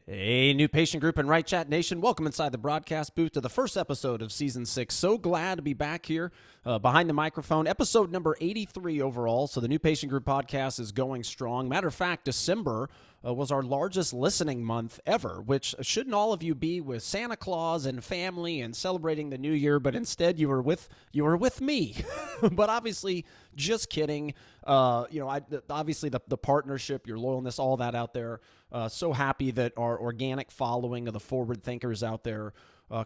Hey, new patient group and Right Chat Nation. Welcome inside the broadcast booth to the first episode of Season 6. So glad to be back here behind the microphone. Episode number 83 overall. So the new patient group podcast is going strong. Matter of fact, December was our largest listening month ever, which shouldn't all of you be with Santa Claus and family and celebrating the new year, but instead you were with me. But obviously, just kidding. Obviously the partnership, your loyalness, all that out there. So happy that our organic following of the forward thinkers out there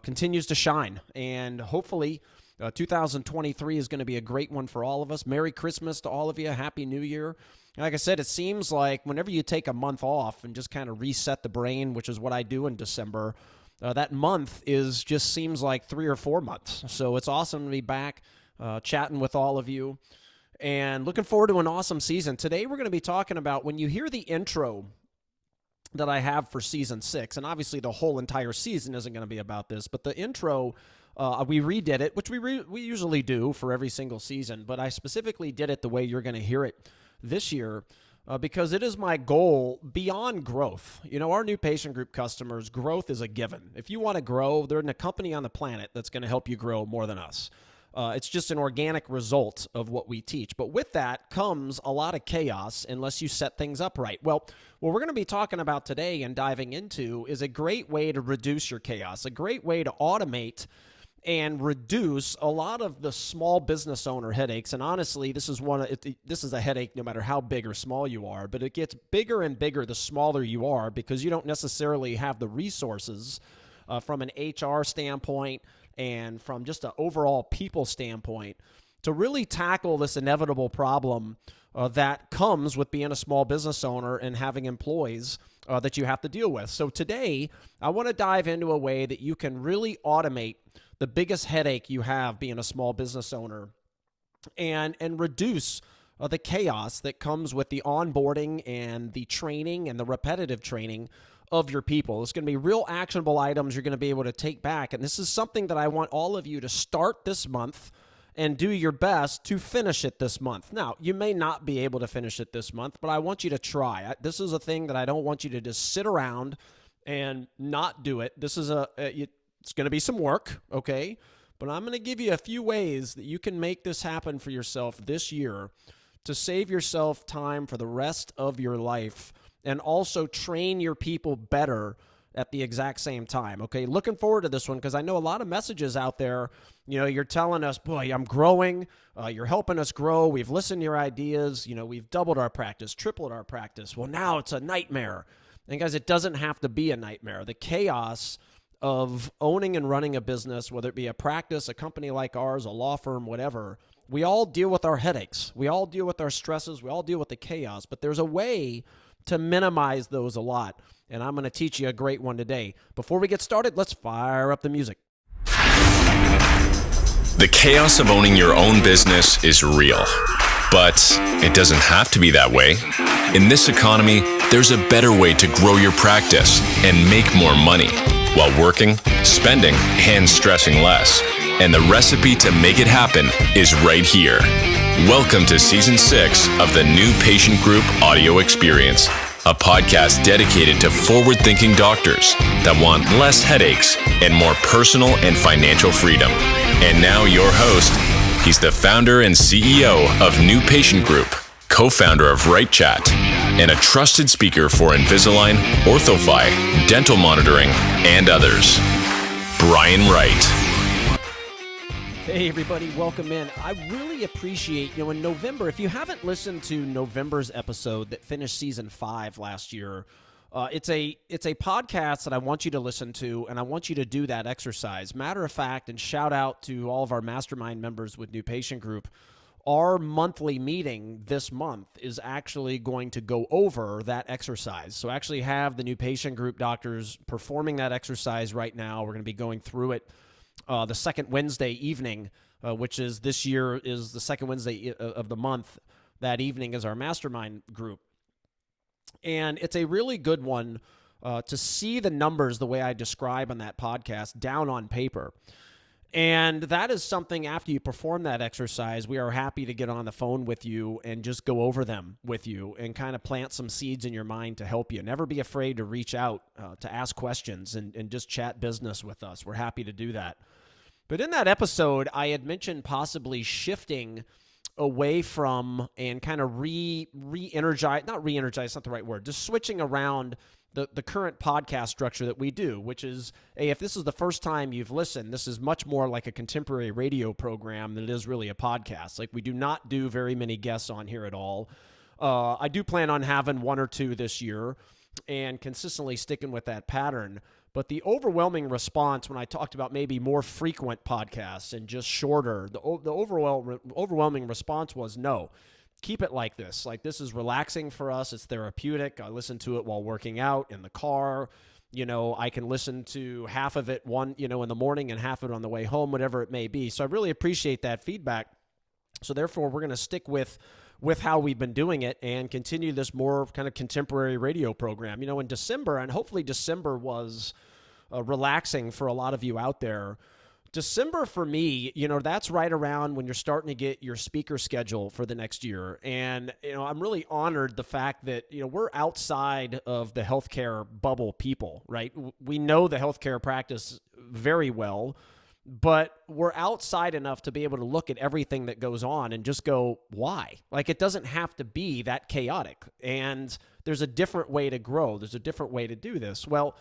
continues to shine. And hopefully 2023 is going to be a great one for all of us. Merry Christmas to all of you. Happy New Year. Like I said, it seems like whenever you take a month off and just kind of reset the brain, which is what I do in December, that month just seems like 3 or 4 months. So it's awesome to be back chatting with all of you and looking forward to an awesome season. Today we're going to be talking about, when you hear the intro that I have for Season 6, and obviously the whole entire season isn't going to be about this, but the intro, we redid it, which we usually do for every single season, but I specifically did it the way you're going to hear it this year because it is my goal beyond growth. You know, our new patient group customers, growth is a given. If you want to grow, there's a company on the planet that's going to help you grow more than us. It's just an organic result of what we teach. But with that comes a lot of chaos unless you set things up right. Well, what we're going to be talking about today and diving into is a great way to reduce your chaos, a great way to automate and reduce a lot of the small business owner headaches. And honestly, this is a headache no matter how big or small you are, but it gets bigger and bigger the smaller you are because you don't necessarily have the resources from an HR standpoint and from just an overall people standpoint to really tackle this inevitable problem that comes with being a small business owner and having employees that you have to deal with. So today, I want to dive into a way that you can really automate the biggest headache you have being a small business owner and reduce the chaos that comes with the onboarding and the training and the repetitive training of your people. It's going to be real actionable items you're going to be able to take back. And this is something that I want all of you to start this month and do your best to finish it this month. Now, you may not be able to finish it this month, but I want you to try. This is a thing that I don't want you to just sit around and not do it. This is it's going to be some work, okay? But I'm going to give you a few ways that you can make this happen for yourself this year to save yourself time for the rest of your life and also train your people better at the exact same time, okay? Looking forward to this one because I know a lot of messages out there, you're telling us, boy, I'm growing, you're helping us grow, we've listened to your ideas, we've doubled our practice, tripled our practice. Well, now it's a nightmare. And guys, it doesn't have to be a nightmare. The chaos of owning and running a business, whether it be a practice, a company like ours, a law firm, whatever, we all deal with our headaches. We all deal with our stresses. We all deal with the chaos, but there's a way to minimize those a lot. And I'm going to teach you a great one today. Before we get started, let's fire up the music. The chaos of owning your own business is real, but it doesn't have to be that way. In this economy, there's a better way to grow your practice and make more money while working, spending, and stressing less. And the recipe to make it happen is right here. Welcome to Season 6 of the New Patient Group Audio Experience, a podcast dedicated to forward-thinking doctors that want less headaches and more personal and financial freedom. And now your host, he's the founder and CEO of New Patient Group, co-founder of Right Chat, and a trusted speaker for Invisalign, OrthoFi, dental monitoring, and others, Brian Wright. Hey everybody, welcome in. I really appreciate, in November, if you haven't listened to November's episode that finished Season 5 last year, it's a podcast that I want you to listen to, and I want you to do that exercise. Matter of fact, and shout out to all of our mastermind members with New Patient Group, our monthly meeting this month is actually going to go over that exercise. So actually have the New Patient Group doctors performing that exercise right now. We're going to be going through it the second Wednesday evening, which is this year is the second Wednesday of the month. That evening is our mastermind group. And it's a really good one to see the numbers the way I describe on that podcast down on paper. And that is something, after you perform that exercise, we are happy to get on the phone with you and just go over them with you and kind of plant some seeds in your mind to help you. Never be afraid to reach out, to ask questions and just chat business with us. We're happy to do that. But in that episode, I had mentioned possibly shifting away from and kind of re-energize, not re-energize, not the right word, just switching around the current podcast structure that we do, which is, hey, if this is the first time you've listened, this is much more like a contemporary radio program than it is really a podcast. Like, we do not do very many guests on here at all. I do plan on having one or two this year and consistently sticking with that pattern. But the overwhelming response when I talked about maybe more frequent podcasts and just shorter, the overwhelming response was no. Keep it like this. Like, this is relaxing for us. It's therapeutic. I listen to it while working out in the car. I can listen to half of it in the morning and half of it on the way home, whatever it may be. So I really appreciate that feedback. So therefore, we're going to stick with how we've been doing it and continue this more kind of contemporary radio program. In December, and hopefully December was relaxing for a lot of you out there. December for me, that's right around when you're starting to get your speaker schedule for the next year. And, I'm really honored the fact that, we're outside of the healthcare bubble people, right? We know the healthcare practice very well, but we're outside enough to be able to look at everything that goes on and just go, why? Like, it doesn't have to be that chaotic. And there's a different way to grow. There's a different way to do this. Well,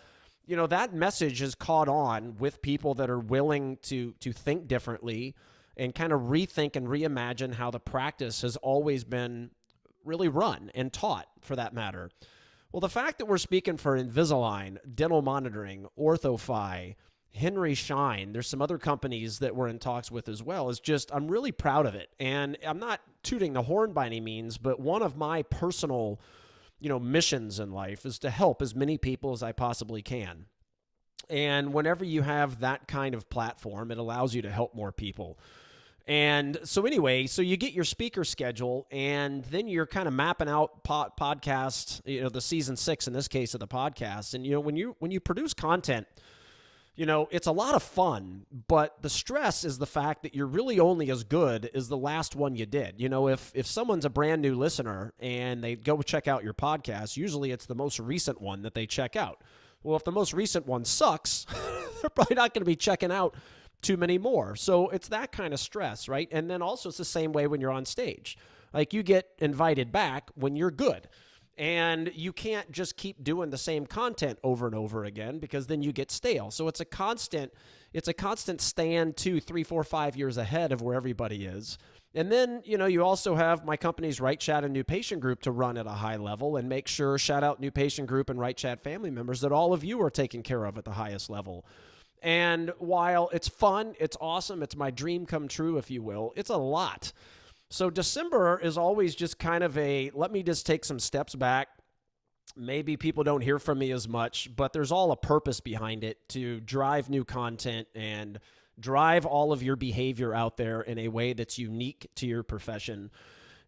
that message has caught on with people that are willing to think differently and kind of rethink and reimagine how the practice has always been really run and taught, for that matter. Well, the fact that we're speaking for Invisalign, dental monitoring, OrthoFi, Henry Schein, there's some other companies that we're in talks with as well, is just, I'm really proud of it. And I'm not tooting the horn by any means, but one of my personal missions in life is to help as many people as I possibly can. And whenever you have that kind of platform, it allows you to help more people. And so anyway, so you get your speaker schedule, and then you're kind of mapping out podcast, the season 6 in this case of the podcast. And when you produce content, it's a lot of fun, but the stress is the fact that you're really only as good as the last one you did. If someone's a brand new listener and they go check out your podcast, usually it's the most recent one that they check out. Well, if the most recent one sucks, they're probably not going to be checking out too many more. So it's that kind of stress, right? And then also it's the same way when you're on stage. Like, you get invited back when you're good. And you can't just keep doing the same content over and over again, because then you get stale. So it's a constant stand 2, 3, 4, 5 years ahead of where everybody is. And then, you also have my company's Right Chat and New Patient Group to run at a high level and make sure, shout out New Patient Group and Right Chat family members, that all of you are taken care of at the highest level. And while it's fun, it's awesome, it's my dream come true, if you will, it's a lot. So December is always just kind of let me just take some steps back. Maybe people don't hear from me as much, but there's all a purpose behind it to drive new content and drive all of your behavior out there in a way that's unique to your profession.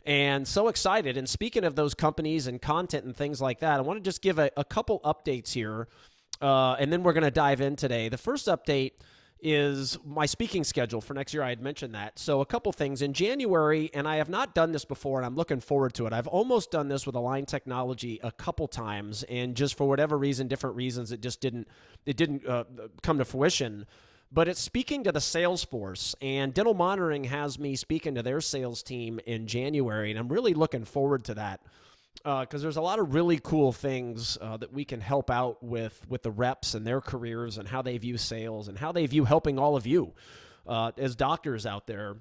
And so excited. And speaking of those companies and content and things like that, I want to just give a couple updates here, and then we're going to dive in today. The first update is my speaking schedule for next year. I had mentioned that. So a couple things in January, and I have not done this before, and I'm looking forward to it. I've almost done this with Align Technology a couple times, and just for whatever reason, different reasons, it didn't come to fruition. But it's speaking to the sales force, and Dental Monitoring has me speaking to their sales team in January, and I'm really looking forward to that. Because there's a lot of really cool things that we can help out with the reps and their careers and how they view sales and how they view helping all of you as doctors out there,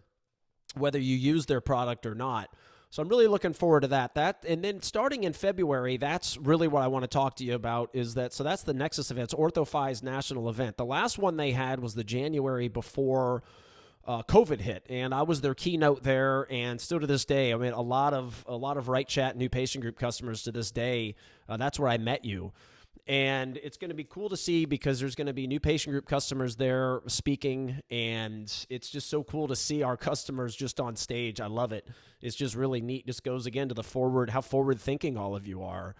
whether you use their product or not. So I'm really looking forward to that. And then starting in February, that's really what I want to talk to you about so that's the Nexus event. It's OrthoFi's national event. The last one they had was the January before COVID hit, and I was their keynote there, and still to this day, I mean, a lot of Right Chat New Patient Group customers to this day, that's where I met you. And it's going to be cool to see, because there's going to be New Patient Group customers there speaking, and it's just so cool to see our customers just on stage. I love it. It's just really neat. Just goes again to how forward thinking all of you are.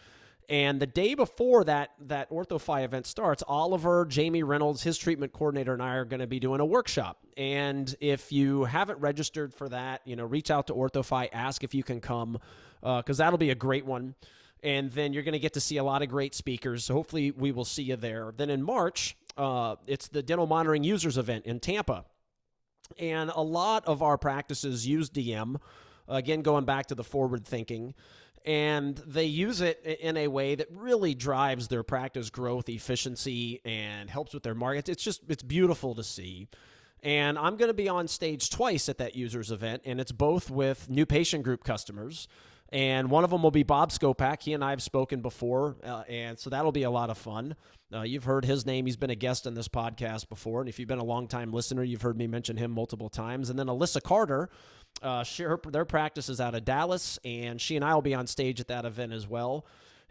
And the day before that OrthoFi event starts, Oliver, Jamie Reynolds, his treatment coordinator, and I are going to be doing a workshop. And if you haven't registered for that, reach out to OrthoFi, ask if you can come, because that'll be a great one. And then you're going to get to see a lot of great speakers. So hopefully we will see you there. Then in March, it's the Dental Monitoring Users event in Tampa. And a lot of our practices use DM, again, going back to the forward thinking. And they use it in a way that really drives their practice growth, efficiency, and helps with their markets. It's beautiful to see. And I'm going to be on stage twice at that users event, and it's both with new patient group customers. And one of them will be Bob Skopak. He and I have spoken before, and so that'll be a lot of fun. You've heard his name. He's been a guest on this podcast before, and if you've been a longtime listener, you've heard me mention him multiple times. And then Alyssa Carter, their practice is out of Dallas, and she and I will be on stage at that event as well.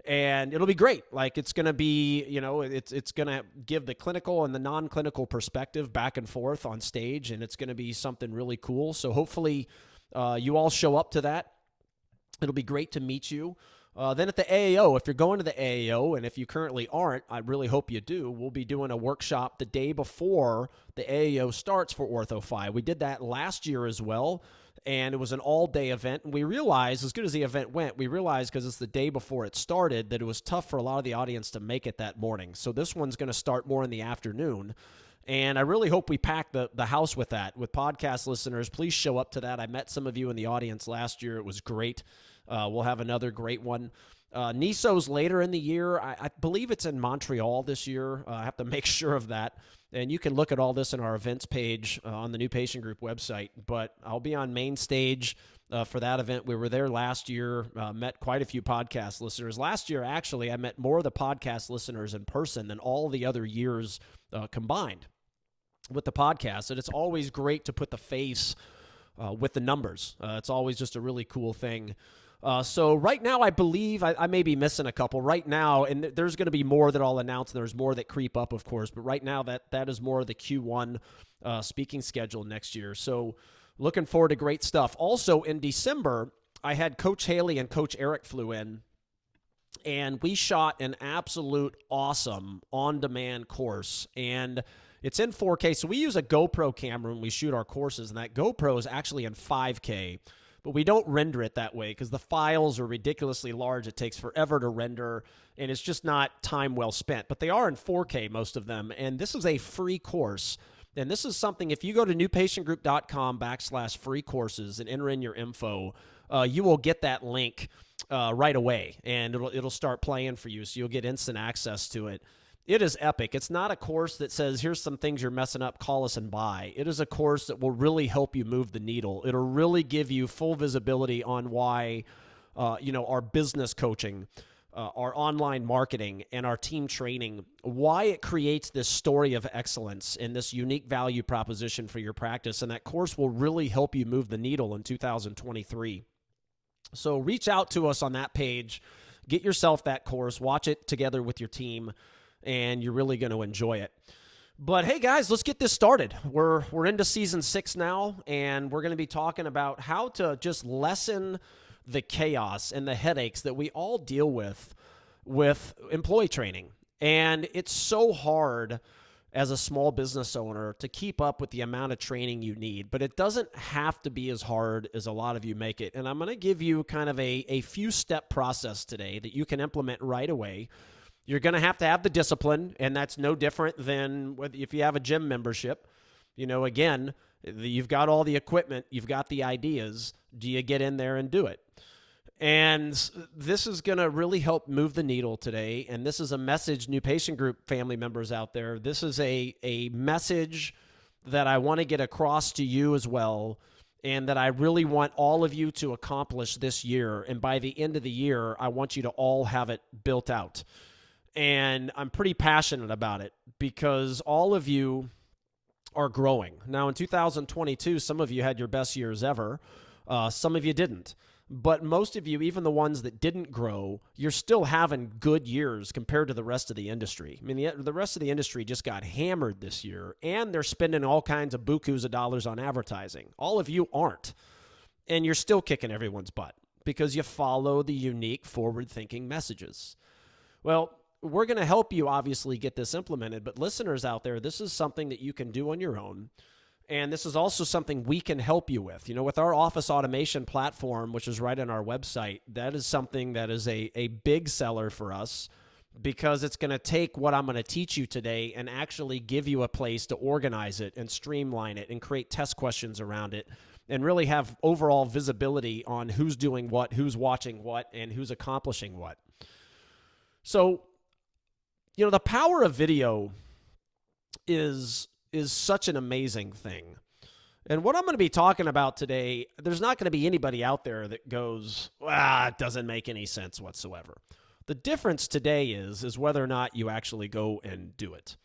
And it'll be great. Like, it's going to be, it's going to give the clinical and the non-clinical perspective back and forth on stage, and it's going to be something really cool. So hopefully you all show up to that. It'll be great to meet you. Then at the AAO, if you're going to the AAO, and if you currently aren't, I really hope you do, we'll be doing a workshop the day before the AAO starts for OrthoFi. We did that last year as well, and it was an all-day event. And we realized, as good as the event went, we realized because it's the day before it started that it was tough for a lot of the audience to make it that morning. So this one's going to start more in the afternoon. And I really hope we pack the house with that. With podcast listeners, please show up to that. I met some of you in the audience last year. It was great. We'll have another great one. NISO's later in the year. I believe it's in Montreal this year. I have to make sure of that. And you can look at all this in our events page on the New Patient Group website. But I'll be on main stage for that event. We were there last year, met quite a few podcast listeners. Last year, actually, I met more of the podcast listeners in person than all the other years combined with the podcast. And it's always great to put the face with the numbers. It's always just a really cool thing. So right now, I believe I may be missing a couple right now, and there's going to be more that I'll announce. There's more that creep up, of course, but right now that is more of the Q1 speaking schedule next year. So looking forward to great stuff. Also in December, I had Coach Haley and Coach Eric flew in, and we shot an absolute awesome on-demand course, and it's in 4K. So we use a GoPro camera when we shoot our courses, and that GoPro is actually in 5K. But we don't render it that way because the files are ridiculously large. It takes forever to render, and it's just not time well spent. But they are in 4K, most of them. And this is a free course. And this is something, if you go to newpatientgroup.com/free courses and enter in your info, you will get that link right away. And it'll start playing for you, so you'll get instant access to it. It is epic. It's not a course that says, here's some things you're messing up, call us and buy. It is a course that will really help you move the needle. It'll really give you full visibility on why, our business coaching, our online marketing, and our team training, why it creates this story of excellence and this unique value proposition for your practice. And that course will really help you move the needle in 2023. So reach out to us on that page. Get yourself that course. Watch it together with your team, and you're really going to enjoy it. But hey, guys, let's get this started. We're into season 6 now, and we're going to be talking about how to just lessen the chaos and the headaches that we all deal with employee training. And it's so hard as a small business owner to keep up with the amount of training you need, but it doesn't have to be as hard as a lot of you make it. And I'm going to give you kind of a few-step process today that you can implement right away. You're going to have the discipline, and that's no different than if you have a gym membership. Again, you've got all the equipment, you've got the ideas. Do you get in there and do it? And this is going to really help move the needle today, and this is a message, New Patient Group family members out there. This is a message that I want to get across to you as well, and that I really want all of you to accomplish this year. And by the end of the year, I want you to all have it built out. And I'm pretty passionate about it because all of you are growing. Now, in 2022, some of you had your best years ever. Some of you didn't. But most of you, even the ones that didn't grow, you're still having good years compared to the rest of the industry. I mean, the rest of the industry just got hammered this year, and they're spending all kinds of bukus of dollars on advertising. All of you aren't. And you're still kicking everyone's butt because you follow the unique, forward-thinking messages. Well, we're going to help you obviously get this implemented, but listeners out there, this is something that you can do on your own. And this is also something we can help you with. With our office automation platform, which is right on our website, that is something that is a big seller for us, because it's going to take what I'm going to teach you today and actually give you a place to organize it and streamline it and create test questions around it and really have overall visibility on who's doing what, who's watching what, and who's accomplishing what. So, the power of video is such an amazing thing. And what I'm going to be talking about today, there's not going to be anybody out there that goes, it doesn't make any sense whatsoever. The difference today is whether or not you actually go and do it.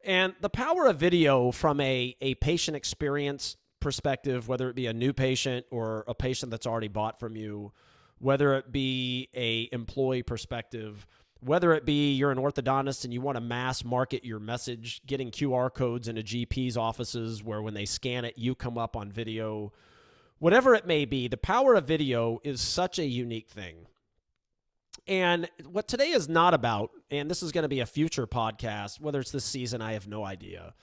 And the power of video from a patient experience perspective, whether it be a new patient or a patient that's already bought from you, whether it be a employee perspective, whether it be you're an orthodontist and you want to mass market your message, getting QR codes into GPs' offices where when they scan it, you come up on video, whatever it may be, the power of video is such a unique thing. And what today is not about, and this is going to be a future podcast, whether it's this season, I have no idea.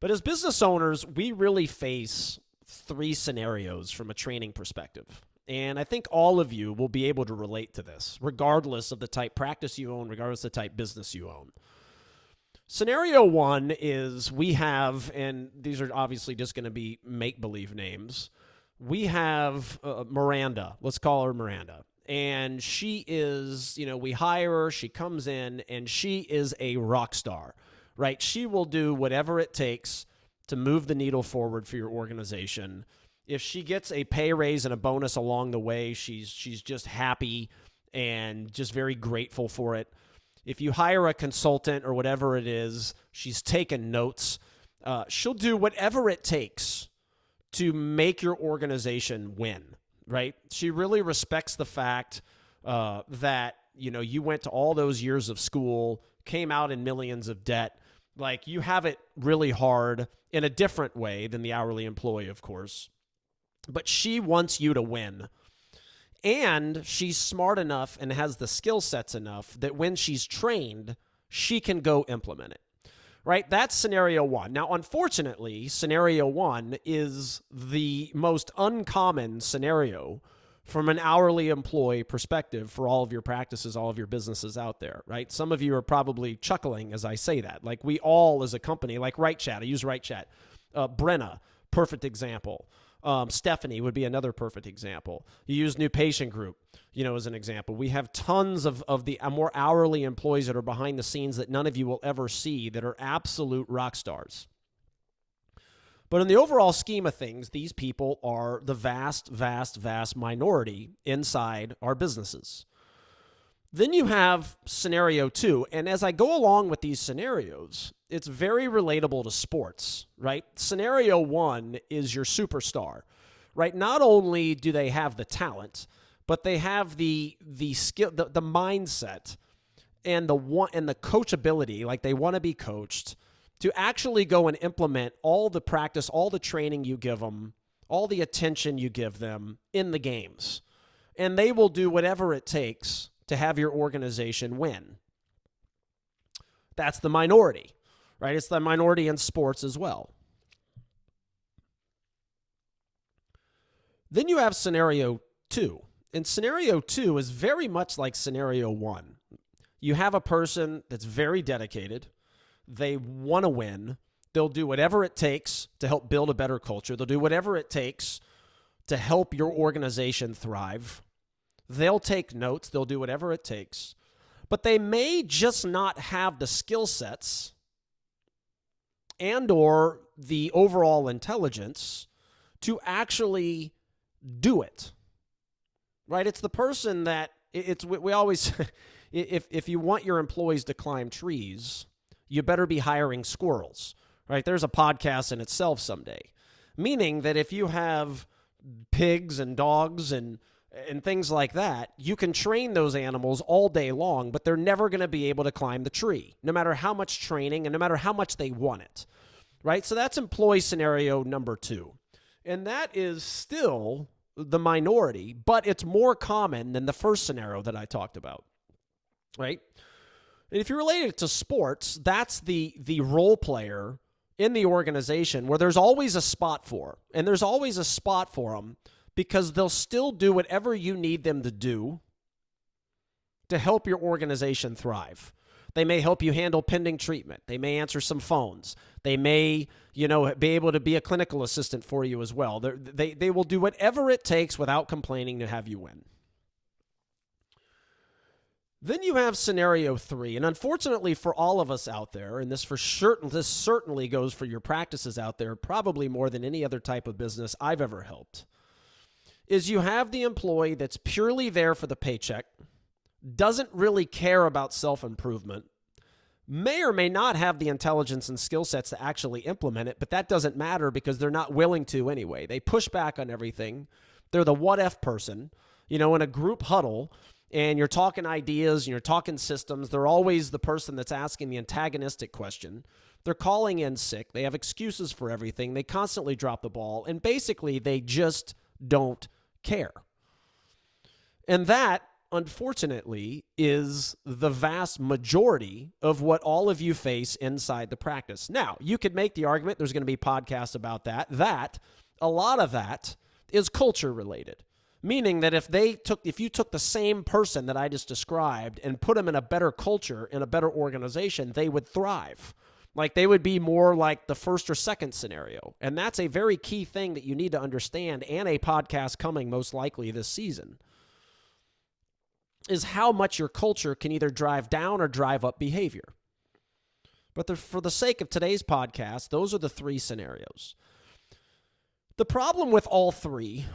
But as business owners, we really face 3 scenarios from a training perspective. And I think all of you will be able to relate to this, regardless of the type practice you own, regardless of the type business you own. Scenario 1 is we have, and these are obviously just going to be make-believe names, we have Miranda. Let's call her Miranda. And she is, we hire her, she comes in, and she is a rock star, right? She will do whatever it takes to move the needle forward for your organization. If she gets a pay raise and a bonus along the way, she's just happy and just very grateful for it. If you hire a consultant or whatever it is, she's taking notes. She'll do whatever it takes to make your organization win. Right? She really respects the fact that, you went to all those years of school, came out in millions of debt. Like, you have it really hard in a different way than the hourly employee, of course. But she wants you to win. And she's smart enough and has the skill sets enough that when she's trained, she can go implement it. Right? That's scenario 1. Now, unfortunately, scenario 1 is the most uncommon scenario from an hourly employee perspective for all of your practices, all of your businesses out there, right? Some of you are probably chuckling as I say that. Like, we all as a company, like RightChat, I use RightChat. Brenna, perfect example. Stephanie would be another perfect example. You use New Patient Group, as an example. We have tons of the more hourly employees that are behind the scenes that none of you will ever see that are absolute rock stars. But in the overall scheme of things, these people are the vast, vast, vast minority inside our businesses. Then you have scenario 2, and as I go along with these scenarios, it's very relatable to sports, right? Scenario 1 is your superstar, right? Not only do they have the talent, but they have the skill, the mindset, and the coachability, like they want to be coached, to actually go and implement all the practice, all the training you give them, all the attention you give them in the games. And they will do whatever it takes to have your organization win. That's the minority, right? It's the minority in sports as well. Then you have scenario 2. And scenario 2 is very much like scenario 1. You have a person that's very dedicated. They want to win. They'll do whatever it takes to help build a better culture. They'll do whatever it takes to help your organization thrive. They'll take notes. They'll do whatever it takes. But they may just not have the skill sets and or the overall intelligence to actually do it. Right? It's the person that we always if you want your employees to climb trees, you better be hiring squirrels. Right? There's a podcast in itself someday. Meaning that if you have pigs and dogs and things like that, you can train those animals all day long, but they're never going to be able to climb the tree, no matter how much training and no matter how much they want it, right? So that's employee scenario number 2. And that is still the minority, but it's more common than the first scenario that I talked about. right? And if you relate it to sports, that's the role player in the organization where there's always a spot for. And there's always a spot for them because they'll still do whatever you need them to do to help your organization thrive. They may help you handle pending treatment. They may answer some phones. They may, be able to be a clinical assistant for you as well. They will do whatever it takes without complaining to have you win. Then you have scenario 3, and unfortunately for all of us out there, and this certainly goes for your practices out there, probably more than any other type of business I've ever helped, is you have the employee that's purely there for the paycheck, doesn't really care about self-improvement, may or may not have the intelligence and skill sets to actually implement it, but that doesn't matter because they're not willing to anyway. They push back on everything. They're the what-if person, in a group huddle, and you're talking ideas and you're talking systems. They're always the person that's asking the antagonistic question. They're calling in sick. They have excuses for everything. They constantly drop the ball, and basically they just don't care. And that, unfortunately, is the vast majority of what all of you face inside the practice. Now, you could make the argument, there's going to be podcasts about that a lot of that is culture related. Meaning that if you took the same person that I just described and put them in a better culture, in a better organization, they would thrive. Like they would be more like the first or second scenario. And that's a very key thing that you need to understand, and a podcast coming most likely this season, is how much your culture can either drive down or drive up behavior. But for the sake of today's podcast, those are the 3 scenarios. The problem with all 3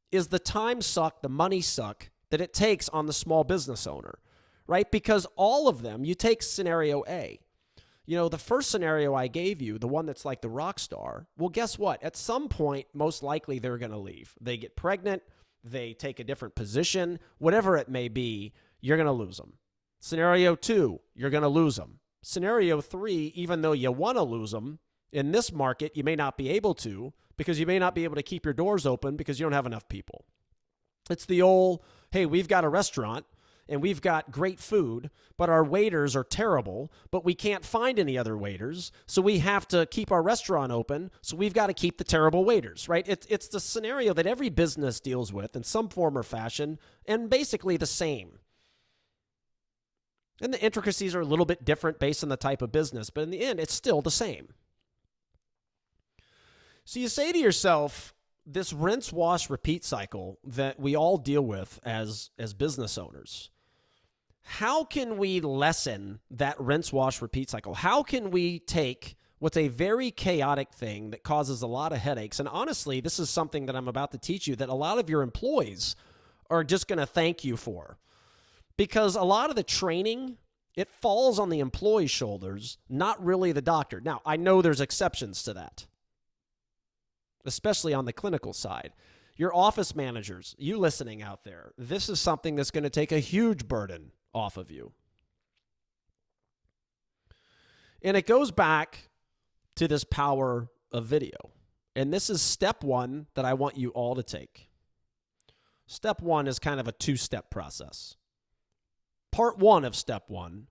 is the time suck, the money suck that it takes on the small business owner, right? Because all of them, you take scenario A. The first scenario I gave you, the one that's like the rock star, well, guess what? At some point, most likely they're going to leave. They get pregnant, they take a different position, whatever it may be, you're going to lose them. Scenario 2, you're going to lose them. Scenario 3, even though you want to lose them, in this market, you may not be able to, because you may not be able to keep your doors open because you don't have enough people. It's the old, hey, we've got a restaurant and we've got great food, but our waiters are terrible, but we can't find any other waiters, so we have to keep our restaurant open, so we've got to keep the terrible waiters, right? It's the scenario that every business deals with in some form or fashion, and basically the same. And the intricacies are a little bit different based on the type of business, but in the end, it's still the same. So you say to yourself, this rinse, wash, repeat cycle that we all deal with as business owners, how can we lessen that rinse, wash, repeat cycle? How can we take what's a very chaotic thing that causes a lot of headaches? And honestly, this is something that I'm about to teach you that a lot of your employees are just going to thank you for. Because a lot of the training, it falls on the employee's shoulders, not really the doctor. Now, I know there's exceptions to that, especially on the clinical side. Your office managers, you listening out there, this is something that's going to take a huge burden off of you. And it goes back to this power of video. And this is step 1 that I want you all to take. Step 1 is kind of a 2-step process. Part 1 of step 1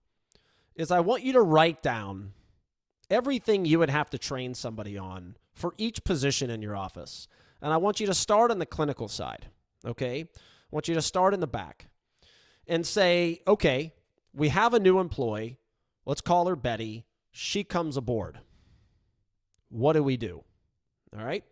is I want you to write down everything you would have to train somebody on for each position in your office. And I want you to start on the clinical side, okay? I want you to start in the back and say, okay, we have a new employee. Let's call her Betty. She comes aboard. What do we do? All right?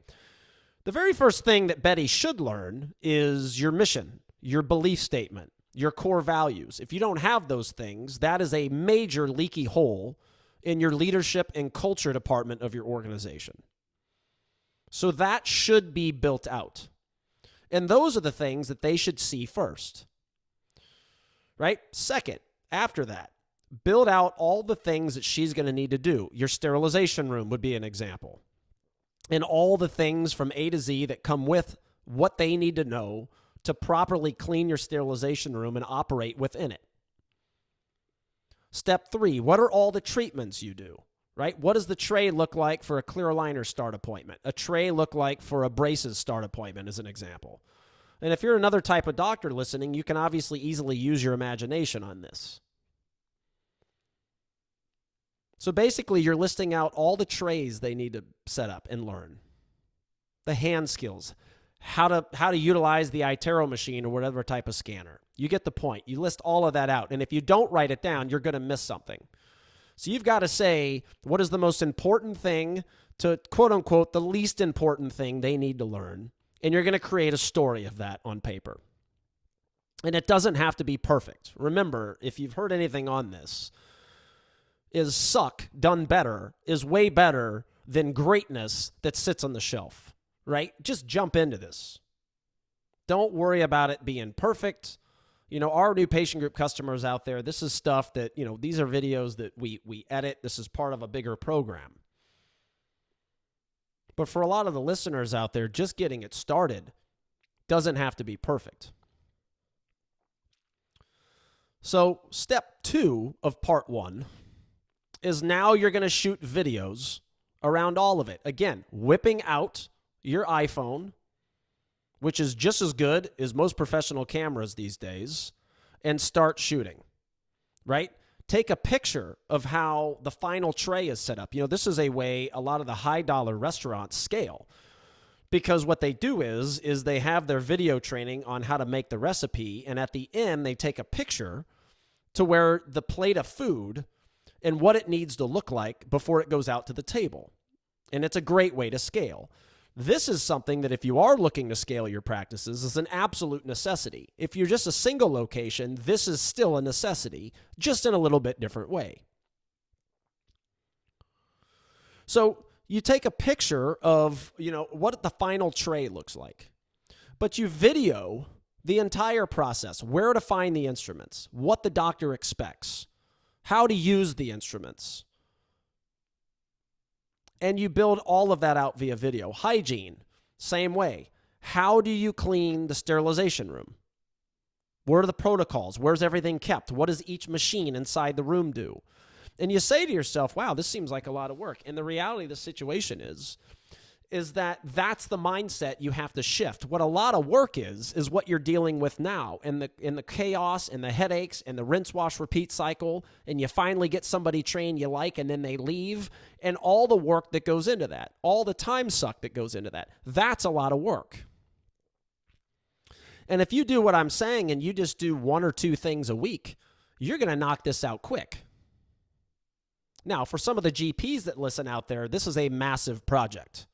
The very first thing that Betty should learn is your mission, your belief statement, your core values. If you don't have those things, that is a major leaky hole in your leadership and culture department of your organization. So that should be built out. And those are the things that they should see first. Right? Second, after that, build out all the things that she's going to need to do. Your sterilization room would be an example. And all the things from A to Z that come with what they need to know to properly clean your sterilization room and operate within it. Step 3, what are all the treatments you do? Right? What does the tray look like for a clear aligner start appointment? A tray look like for a braces start appointment as an example. And if you're another type of doctor listening, you can obviously easily use your imagination on this. So basically, you're listing out all the trays they need to set up and learn. The hand skills, how to utilize the iTero machine or whatever type of scanner. You get the point. You list all of that out. And if you don't write it down, you're going to miss something. So you've got to say, what is the most important thing to, quote unquote, the least important thing they need to learn. And you're going to create a story of that on paper. And it doesn't have to be perfect. Remember, if you've heard anything on this, is suck done better is way better than greatness that sits on the shelf, right? Just jump into this. Don't worry about it being perfect. You know, our new patient group customers out there, this is stuff that, you know, these are videos that we edit. This is part of a bigger program. But for a lot of the listeners out there, just getting it started doesn't have to be perfect. So step 2 of part 1 is now you're going to shoot videos around all of it. Again, whipping out your iPhone, which is just as good as most professional cameras these days, and start shooting, right? Take a picture of how the final tray is set up. You know, this is a way a lot of the high-dollar restaurants scale, because what they do is they have their video training on how to make the recipe, and at the end, they take a picture to where the plate of food and what it needs to look like before it goes out to the table. And it's a great way to scale. This is something that if you are looking to scale your practices is an absolute necessity. If you're just a single location, this is still a necessity, just in a little bit different way. So you take a picture of, you know, what the final tray looks like, but you video the entire process, where to find the instruments, what the doctor expects, how to use the instruments. And you build all of that out via video. Hygiene, same way. How do you clean the sterilization room? What are the protocols? Where's everything kept? What does each machine inside the room do? And you say to yourself, wow, this seems like a lot of work. And the reality of the situation is that that's the mindset you have to shift. What a lot of work is what you're dealing with now, and the chaos and the headaches and the rinse, wash, repeat cycle, and you finally get somebody trained you like, and then they leave, and all the work that goes into that, all the time suck that goes into that. That's a lot of work. And if you do what I'm saying and you just do 1 or 2 things a week, you're going to knock this out quick. Now, for some of the GPs that listen out there, this is a massive project,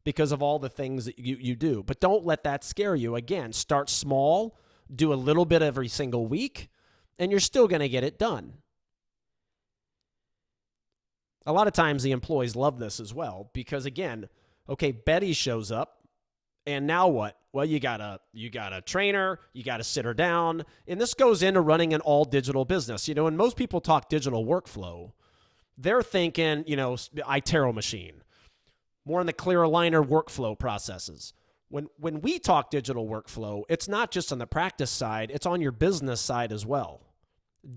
because of all the things that you do. But don't let that scare you. Again, start small, do a little bit every single week, and you're still going to get it done. A lot of times the employees love this as well, because again, okay, Betty shows up, and now what? Well, you got a trainer, you got to sit her down, and this goes into running an all digital business. You know, when most people talk digital workflow, they're thinking, you know, iTero machine, more in the clear aligner workflow processes. When we talk digital workflow, it's not just on the practice side, it's on your business side as well.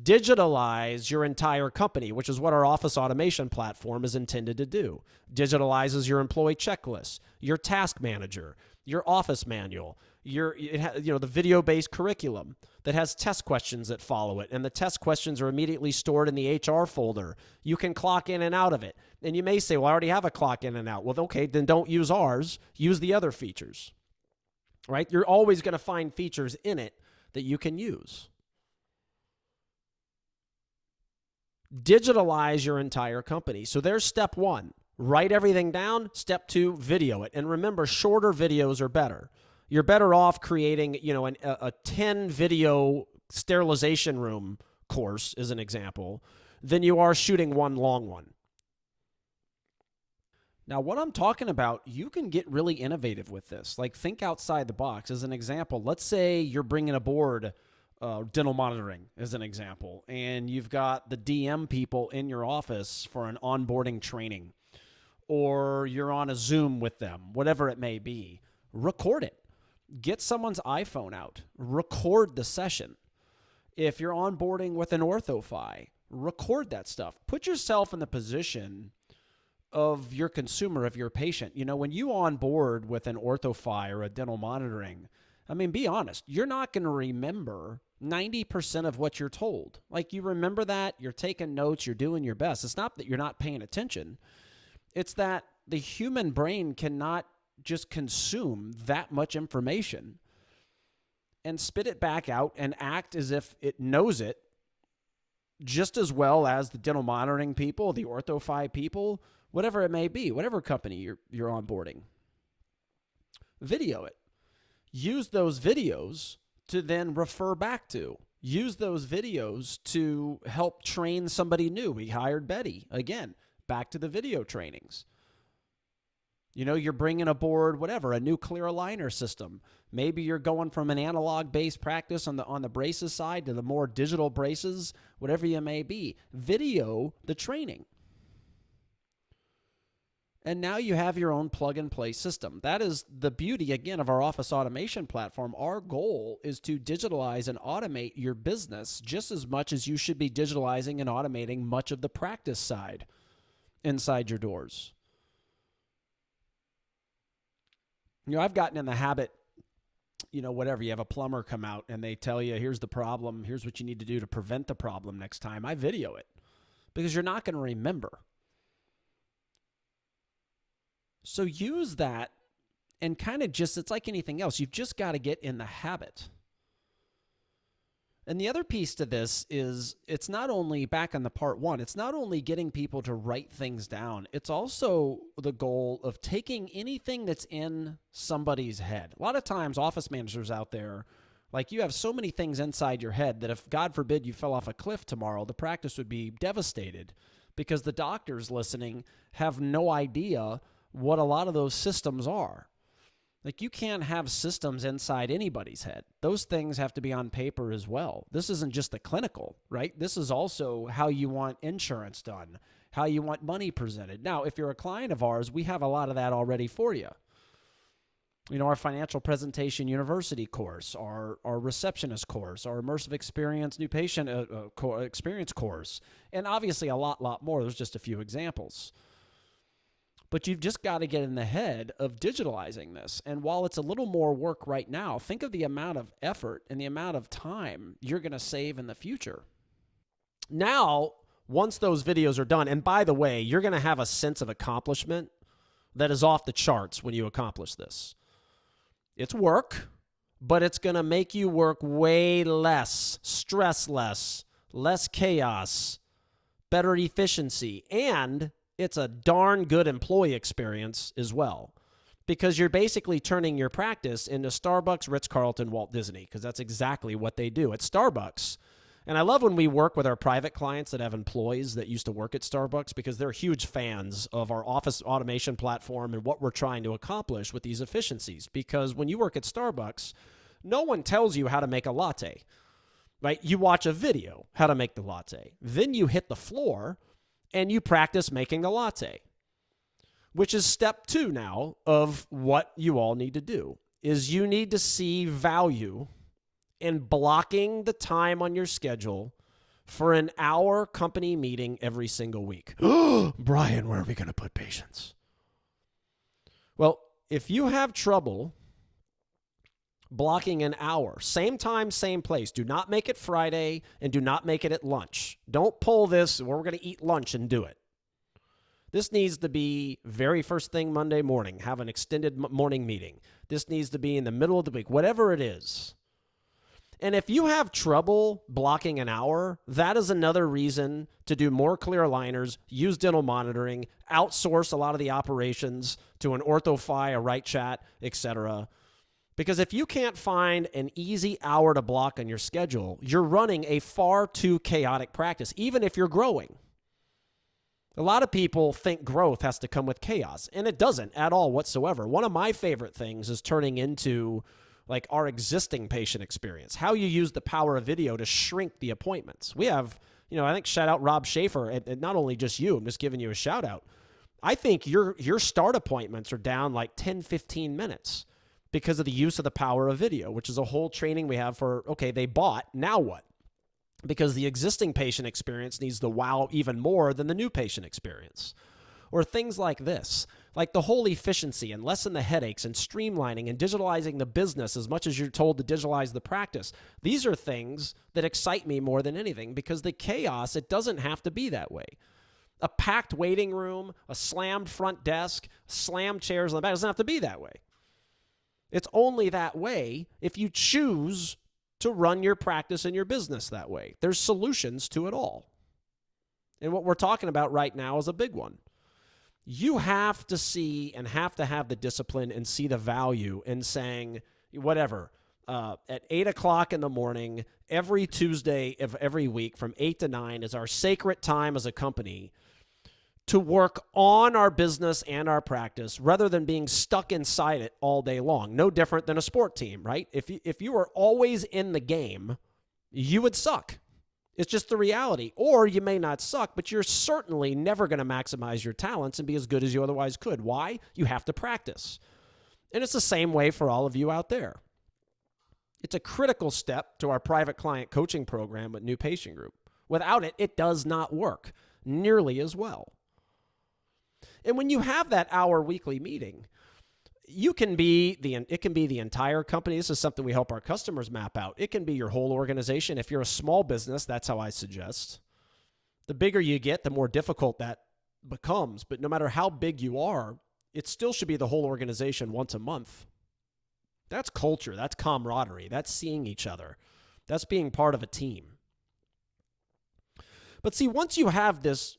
Digitalize your entire company, which is what our office automation platform is intended to do. Digitalizes your employee checklist, your task manager, your office manual, the video-based curriculum that has test questions that follow it, and the test questions are immediately stored in the HR folder. You can clock in and out of it. And you may say, well, I already have a clock in and out. Well, okay, then don't use ours. Use the other features, right? You're always going to find features in it that you can use. Digitalize your entire company. So there's step 1. Write everything down. Step 2, video it. And remember, shorter videos are better. You're better off creating, you know, a 10 video sterilization room course, as an example, than you are shooting one long one. Now, what I'm talking about, you can get really innovative with this. Like, think outside the box. As an example, let's say you're bringing aboard dental monitoring, as an example, and you've got the DM people in your office for an onboarding training, or you're on a Zoom with them, whatever it may be. Record it. Get someone's iPhone out. Record the session. If you're onboarding with an OrthoFi, record that stuff. Put yourself in the position of your consumer, of your patient. You know, when you onboard with an OrthoFi or a dental monitoring, I mean, be honest, you're not going to remember 90% of what you're told. Like, you remember that, you're taking notes, you're doing your best. It's not that you're not paying attention. It's that the human brain cannot just consume that much information and spit it back out and act as if it knows it just as well as the dental monitoring people, the OrthoFi people, whatever it may be, whatever company you're onboarding. Video it. Use those videos to then refer back to. Use those videos to help train somebody new. We hired Betty. Again, back to the video trainings. You're bringing aboard whatever, a new clear aligner system. Maybe you're going from an analog-based practice on the braces side to the more digital braces, whatever you may be. Video the training. And now you have your own plug-and-play system. That is the beauty, again, of our office automation platform. Our goal is to digitalize and automate your business just as much as you should be digitalizing and automating much of the practice side inside your doors. I've gotten in the habit, whatever, you have a plumber come out and they tell you, here's the problem, here's what you need to do to prevent the problem next time. I video it because you're not going to remember. So use that and kind of just, it's like anything else. You've just got to get in the habit. And the other piece to this is it's not only, back on the part one, it's not only getting people to write things down. It's also the goal of taking anything that's in somebody's head. A lot of times office managers out there, like, you have so many things inside your head that if, God forbid, you fell off a cliff tomorrow, the practice would be devastated because the doctors listening have no idea what a lot of those systems are. Like, you can't have systems inside anybody's head. Those things have to be on paper as well. This isn't just the clinical, right? This is also how you want insurance done, how you want money presented. Now, if you're a client of ours, we have a lot of that already for you. Our financial presentation university course, our receptionist course, our immersive experience new patient experience course, and obviously a lot more. There's just a few examples. But you've just got to get in the head of digitalizing this. And while it's a little more work right now, think of the amount of effort and the amount of time you're going to save in the future. Now, once those videos are done, and by the way, you're going to have a sense of accomplishment that is off the charts when you accomplish this. It's work, but it's going to make you work way less, stress less chaos, better efficiency, and it's a darn good employee experience as well, because you're basically turning your practice into Starbucks, Ritz-Carlton, Walt Disney, because that's exactly what they do at Starbucks. And I love when we work with our private clients that have employees that used to work at Starbucks, because they're huge fans of our office automation platform and what we're trying to accomplish with these efficiencies. Because when you work at Starbucks, no one tells you how to make a latte, right? You watch a video how to make the latte. Then you hit the floor and you practice making the latte, which is step 2 now of what you all need to do, is you need to see value in blocking the time on your schedule for an hour company meeting every single week. Brian, where are we going to put patients? Well, if you have trouble blocking an hour, same time, same place, do not make it Friday and do not make it at lunch. Don't pull this where we're going to eat lunch and do it. This needs to be very first thing Monday morning, have an extended morning meeting. This needs to be in the middle of the week, whatever it is. And if you have trouble blocking an hour, that is another reason to do more clear aligners, use dental monitoring, outsource a lot of the operations to an OrthoFi, a Wright Chat, etc. Because if you can't find an easy hour to block on your schedule, you're running a far too chaotic practice, even if you're growing. A lot of people think growth has to come with chaos, and it doesn't at all whatsoever. One of my favorite things is turning into like our existing patient experience, how you use the power of video to shrink the appointments. We have, I think shout out Rob Schaefer, and not only just you, I'm just giving you a shout out. I think your start appointments are down like 10, 15 minutes because of the use of the power of video, which is a whole training we have for, okay, they bought, now what? Because the existing patient experience needs to wow even more than the new patient experience. Or things like this. Like the whole efficiency and lessen the headaches and streamlining and digitalizing the business as much as you're told to digitalize the practice. These are things that excite me more than anything because the chaos, it doesn't have to be that way. A packed waiting room, a slammed front desk, slammed chairs on the back, it doesn't have to be that way. It's only that way if you choose to run your practice and your business that way. There's solutions to it all. And what we're talking about right now is a big one. You have to see and have to have the discipline and see the value in saying, whatever, at 8 o'clock in the morning, every Tuesday of every week from 8 to 9 is our sacred time as a company to work on our business and our practice rather than being stuck inside it all day long. No different than a sport team, right? If you were always in the game, you would suck. It's just the reality. Or you may not suck, but you're certainly never going to maximize your talents and be as good as you otherwise could. Why? You have to practice. And it's the same way for all of you out there. It's a critical step to our private client coaching program with New Patient Group. Without it, it does not work nearly as well. And when you have that hour weekly meeting, it can be the entire company. This is something we help our customers map out. It can be your whole organization. If you're a small business, that's how I suggest. The bigger you get, the more difficult that becomes. But no matter how big you are, it still should be the whole organization once a month. That's culture. That's camaraderie. That's seeing each other. That's being part of a team. But see, once you have this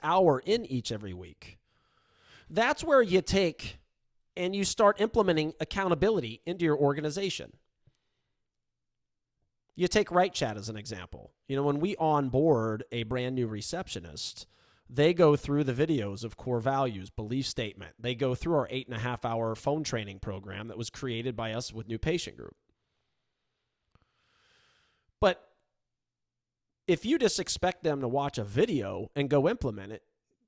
hour in each every week, that's where you take and you start implementing accountability into your organization. You take Right Chat as an example. When we onboard a brand new receptionist, they go through the videos of core values, belief statement. They go through our 8.5-hour phone training program that was created by us with New Patient Group. But if you just expect them to watch a video and go implement it,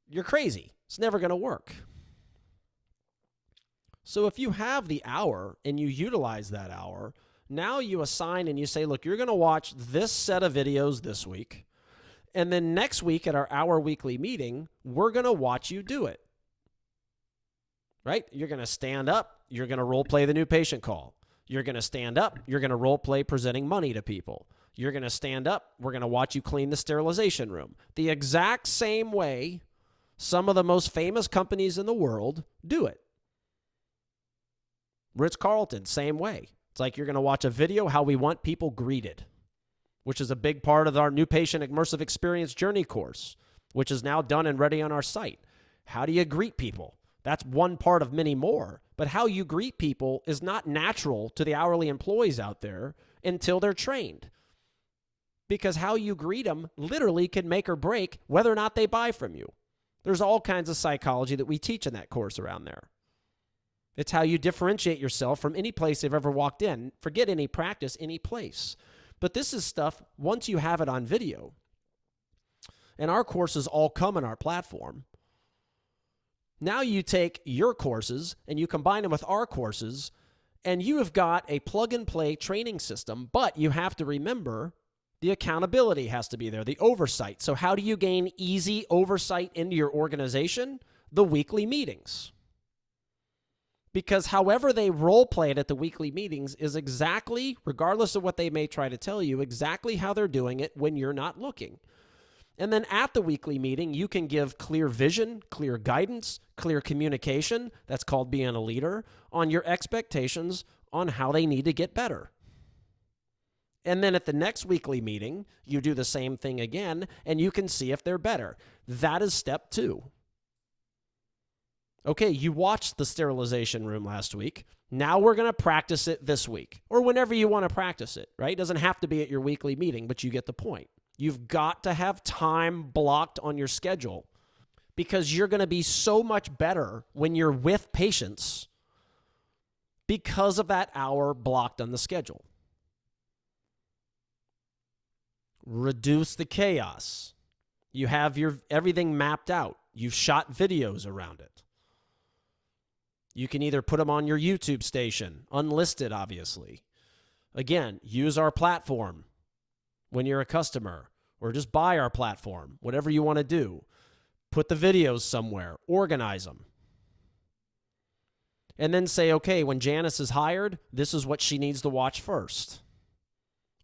you're crazy. It's never going to work. So if you have the hour and you utilize that hour, now you assign and you say, look, you're going to watch this set of videos this week. And then next week at our hour weekly meeting, we're going to watch you do it. Right? You're going to stand up. You're going to role play the new patient call. You're going to stand up. You're going to role play presenting money to people. You're going to stand up. We're going to watch you clean the sterilization room. The exact same way some of the most famous companies in the world do it. Ritz-Carlton, same way. It's like you're going to watch a video how we want people greeted, which is a big part of our new patient immersive experience journey course, which is now done and ready on our site. How do you greet people? That's one part of many more. But how you greet people is not natural to the hourly employees out there until they're trained. Because how you greet them literally can make or break whether or not they buy from you. There's all kinds of psychology that we teach in that course around there. It's how you differentiate yourself from any place they've ever walked in. Forget any practice, any place. But this is stuff, once you have it on video, and our courses all come in our platform, now you take your courses and you combine them with our courses, and you have got a plug-and-play training system, but you have to remember the accountability has to be there, the oversight. So how do you gain easy oversight into your organization? The weekly meetings. Because however they role play it at the weekly meetings is exactly, regardless of what they may try to tell you, exactly how they're doing it when you're not looking. And then at the weekly meeting, you can give clear vision, clear guidance, clear communication, that's called being a leader, on your expectations on how they need to get better. And then at the next weekly meeting, you do the same thing again, and you can see if they're better. That is step 2. Okay, you watched the sterilization room last week. Now we're going to practice it this week, or whenever you want to practice it, right? It doesn't have to be at your weekly meeting, but you get the point. You've got to have time blocked on your schedule because you're going to be so much better when you're with patients because of that hour blocked on the schedule. Reduce the chaos. You have everything mapped out. You've shot videos around it. You can either put them on your YouTube station, unlisted, obviously. Again, use our platform when you're a customer, or just buy our platform, whatever you want to do. Put the videos somewhere. Organize them. And then say, okay, when Janice is hired, this is what she needs to watch first.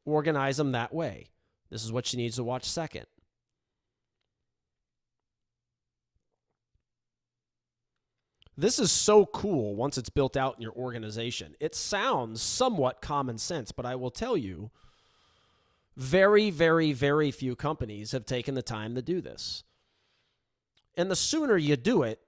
Organize them that way. This is what she needs to watch second. This is so cool once it's built out in your organization. It sounds somewhat common sense, but I will tell you, very, very, very few companies have taken the time to do this. And the sooner you do it,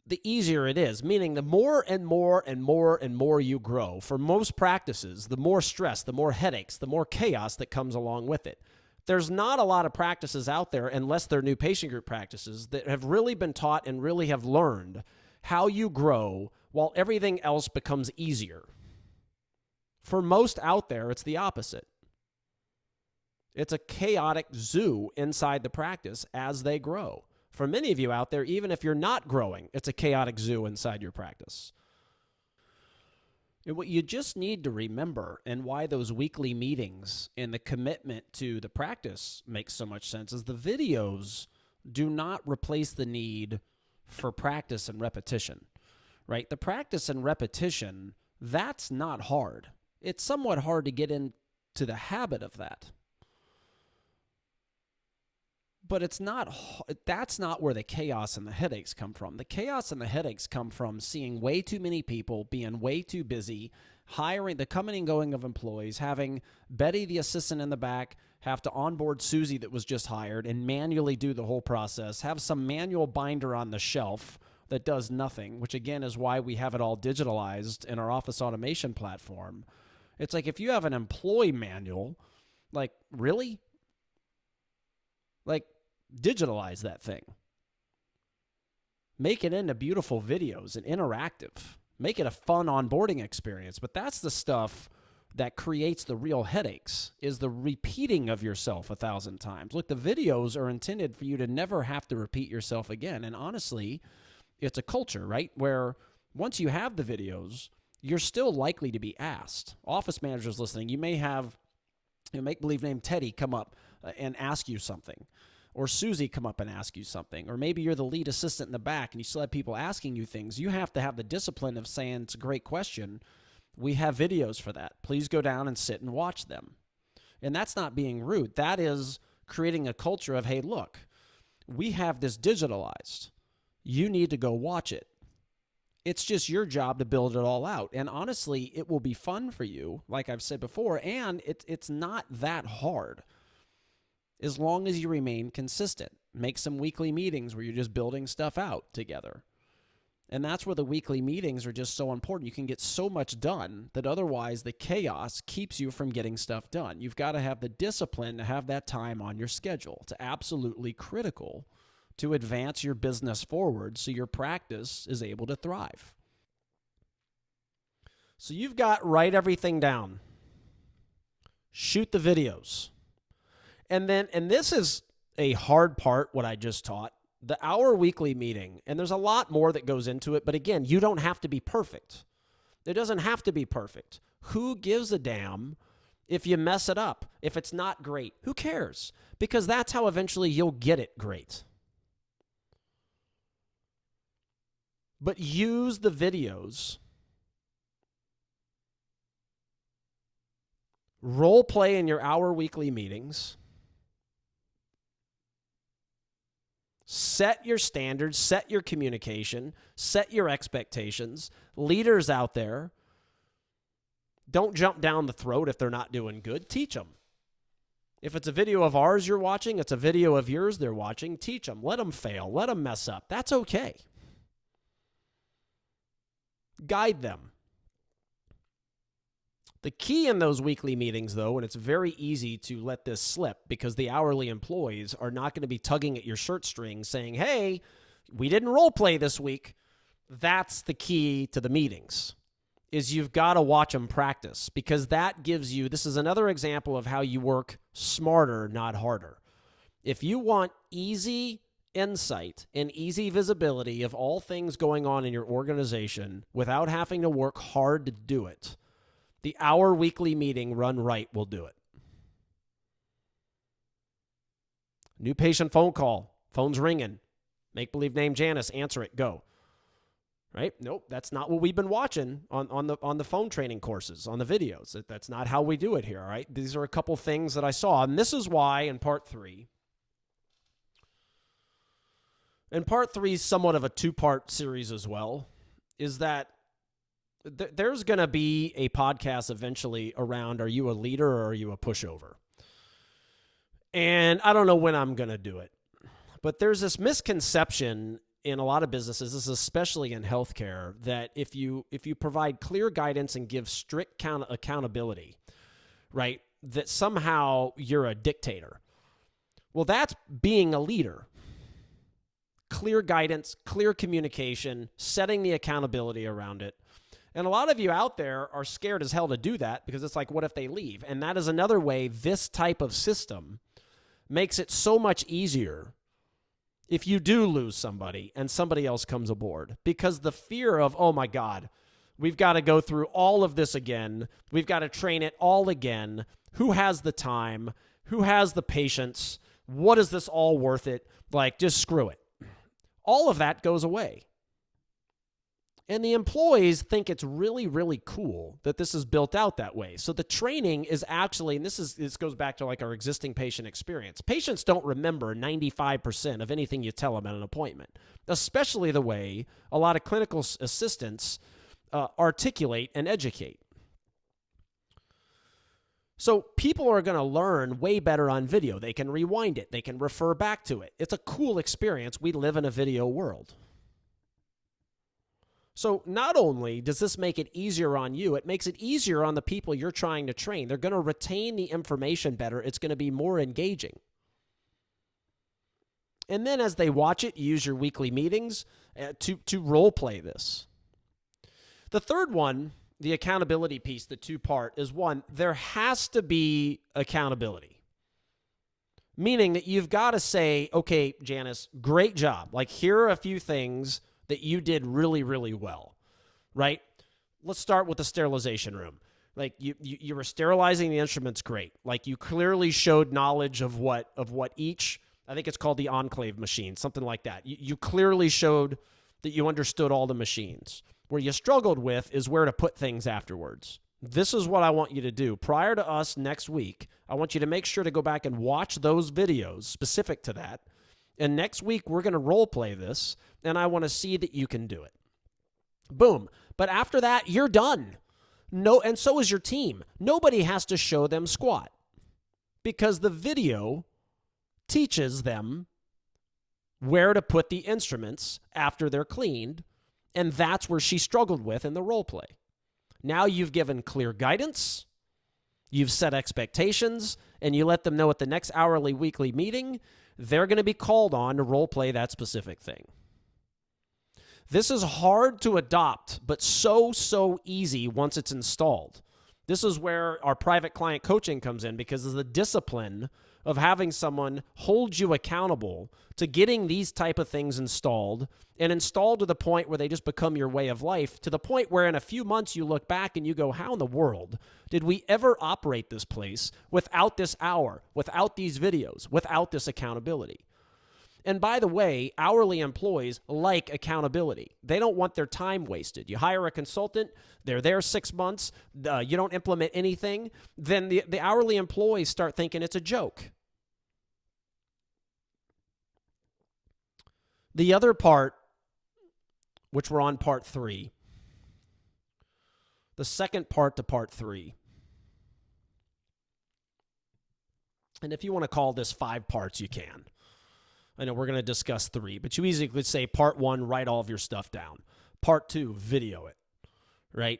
the easier it is, meaning the more and more and more and more you grow, for most practices, the more stress, the more headaches, the more chaos that comes along with it. There's not a lot of practices out there, unless they're new patient group practices, that have really been taught and really have learned how you grow while everything else becomes easier. For most out there, it's the opposite. It's a chaotic zoo inside the practice as they grow. For many of you out there, even if you're not growing, it's a chaotic zoo inside your practice. And what you just need to remember, and why those weekly meetings and the commitment to the practice makes so much sense, is the videos do not replace the need for practice and repetition, right? The practice and repetition, that's not hard. It's somewhat hard to get into the habit of that. But that's not where the chaos and the headaches come from. The chaos and the headaches come from seeing way too many people, being way too busy, hiring the coming and going of employees, having Betty, the assistant in the back, have to onboard Susie that was just hired and manually do the whole process, have some manual binder on the shelf that does nothing, which again is why we have it all digitalized in our office automation platform. It's like, if you have an employee manual, like, really? Like, digitalize that thing. Make it into beautiful videos and interactive. Make it a fun onboarding experience. But that's the stuff that creates the real headaches, is the repeating of yourself 1,000 times. Look, the videos are intended for you to never have to repeat yourself again. And honestly, it's a culture, right? Where once you have the videos, you're still likely to be asked. Office managers listening, you may have a make-believe named Teddy come up and ask you something, or Susie come up and ask you something, or maybe you're the lead assistant in the back and you still have people asking you things. You have to have the discipline of saying, it's a great question. We have videos for that. Please go down and sit and watch them. And that's not being rude. That is creating a culture of, hey, look, we have this digitalized. You need to go watch it. It's just your job to build it all out. And honestly, it will be fun for you, like I've said before, and it's not that hard as long as you remain consistent. Make some weekly meetings where you're just building stuff out together. And that's where the weekly meetings are just so important. You can get so much done that otherwise the chaos keeps you from getting stuff done. You've got to have the discipline to have that time on your schedule. It's absolutely critical to advance your business forward so your practice is able to thrive. So you've got write everything down. Shoot the videos. And this is a hard part, what I just taught. The hour weekly meeting, and there's a lot more that goes into it, but again, you don't have to be perfect. It doesn't have to be perfect. Who gives a damn if you mess it up? If it's not great, who cares? Because that's how eventually you'll get it great. But use the videos. Role play in your hour weekly meetings. Set your standards, set your communication, set your expectations. Leaders out there, don't jump down the throat if they're not doing good. Teach them. If it's a video of ours you're watching, it's a video of yours they're watching, teach them. Let them fail. Let them mess up. That's okay. Guide them. The key in those weekly meetings, though, and it's very easy to let this slip because the hourly employees are not going to be tugging at your shirt string saying, hey, we didn't role play this week. That's the key to the meetings, is you've got to watch them practice, because that gives you, this is another example of how you work smarter, not harder. If you want easy insight and easy visibility of all things going on in your organization without having to work hard to do it, the hour weekly meeting run right will do it. New patient phone call. Phone's ringing. Make believe name Janice, answer it, go. Right? Nope, that's not what we've been watching on the phone training courses, on the videos. That's not how we do it here, all right? These are a couple things that I saw, and this is why in part 3, and part 3 is somewhat of a 2-part series as well, is that there's going to be a podcast eventually around, are you a leader or are you a pushover? And I don't know when I'm going to do it, but there's this misconception in a lot of businesses, this is especially in healthcare, that if you provide clear guidance and give strict accountability, right, that somehow you're a dictator. Well, that's being a leader. Clear guidance, clear communication, setting the accountability around it. And a lot of you out there are scared as hell to do that because it's like, what if they leave? And that is another way this type of system makes it so much easier if you do lose somebody and somebody else comes aboard, because the fear of, oh my God, we've got to go through all of this again. We've got to train it all again. Who has the time? Who has the patience? What is this all worth it? Like, just screw it. All of that goes away. And the employees think it's really, really cool that this is built out that way. So the training is actually, and this goes back to like our existing patient experience. Patients don't remember 95% of anything you tell them at an appointment, especially the way a lot of clinical assistants articulate and educate. So people are going to learn way better on video. They can rewind it. They can refer back to it. It's a cool experience. We live in a video world. So not only does this make it easier on you, it makes it easier on the people you're trying to train. They're going to retain the information better. It's going to be more engaging. And then as they watch it, use your weekly meetings to role play this. The third one, the accountability piece, the 2-part, is one, there has to be accountability. Meaning that you've got to say, okay, Janice, great job. Like, here are a few things that you did really, really well, right? Let's start with the sterilization room. Like, you were sterilizing the instruments great. Like, you clearly showed knowledge of what each, I think it's called the enclave machine, something like that. You clearly showed that you understood all the machines. Where you struggled with is where to put things afterwards. This is what I want you to do. Prior to us next week, I want you to make sure to go back and watch those videos specific to that. And next week, we're going to role play this, and I want to see that you can do it. Boom. But after that, you're done. No, and so is your team. Nobody has to show them squat because the video teaches them where to put the instruments after they're cleaned, and that's where she struggled with in the role play. Now you've given clear guidance, you've set expectations, and you let them know at the next hourly, weekly meeting, they're going to be called on to role play that specific thing. This is hard to adopt, but so easy once it's installed. This is where our private client coaching comes in, because of the discipline of having someone hold you accountable to getting these type of things installed, and installed to the point where they just become your way of life, to the point where in a few months you look back and you go, how in the world did we ever operate this place without this hour, without these videos, without this accountability? And by the way, hourly employees like accountability. They don't want their time wasted. You hire a consultant, they're there 6 months, you don't implement anything, then the hourly employees start thinking it's a joke. The other part, which we're on part 3, the second part to part 3, and if you want to call this 5 parts, you can. I know we're going to discuss 3, but you easily could say part 1, write all of your stuff down. Part 2, video it, right?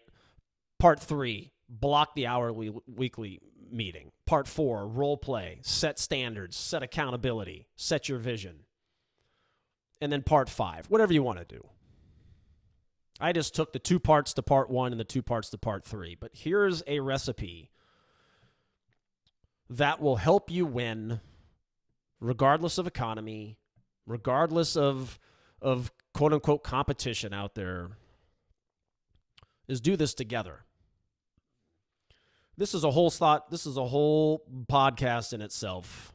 Part 3, block the hourly, weekly meeting. Part 4, role play, set standards, set accountability, set your vision. And then part 5, whatever you want to do. I just took the 2 parts to part 1 and the 2 parts to part 3, but here's a recipe that will help you win regardless of economy, regardless of quote-unquote competition out there, is do this together. This is a whole podcast in itself.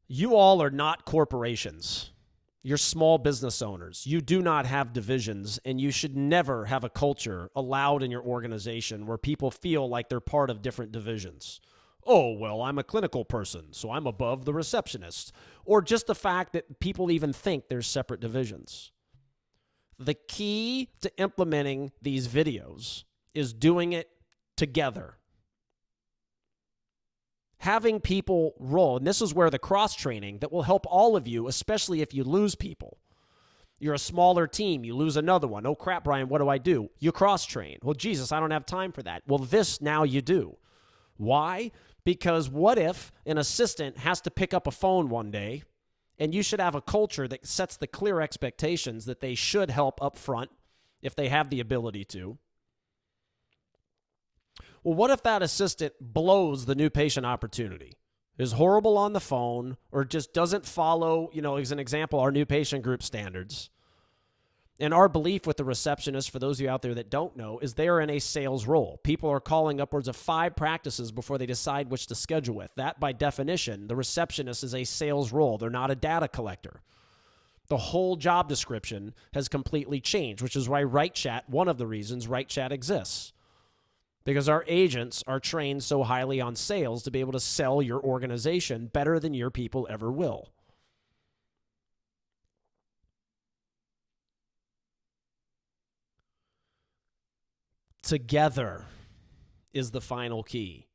You all are not corporations. You're small business owners. You do not have divisions, and you should never have a culture allowed in your organization where people feel like they're part of different divisions. Oh, well, I'm a clinical person, so I'm above the receptionist. Or just the fact that people even think there's separate divisions. The key to implementing these videos is doing it together. Having people roll, and this is where the cross-training that will help all of you, especially if you lose people. You're a smaller team, you lose another one. Oh, crap, Brian, what do I do? You cross-train. Well, Jesus, I don't have time for that. Well, this now you do. Why? Because what if an assistant has to pick up a phone one day, and you should have a culture that sets the clear expectations that they should help up front if they have the ability to. Well, what if that assistant blows the new patient opportunity, is horrible on the phone, or just doesn't follow, as an example, our new patient group standards? And our belief with the receptionist, for those of you out there that don't know, is they are in a sales role. People are calling upwards of 5 practices before they decide which to schedule with. That, by definition, the receptionist is a sales role. They're not a data collector. The whole job description has completely changed, which is why Wright Chat, one of the reasons Wright Chat exists. Because our agents are trained so highly on sales to be able to sell your organization better than your people ever will. Together is the final key.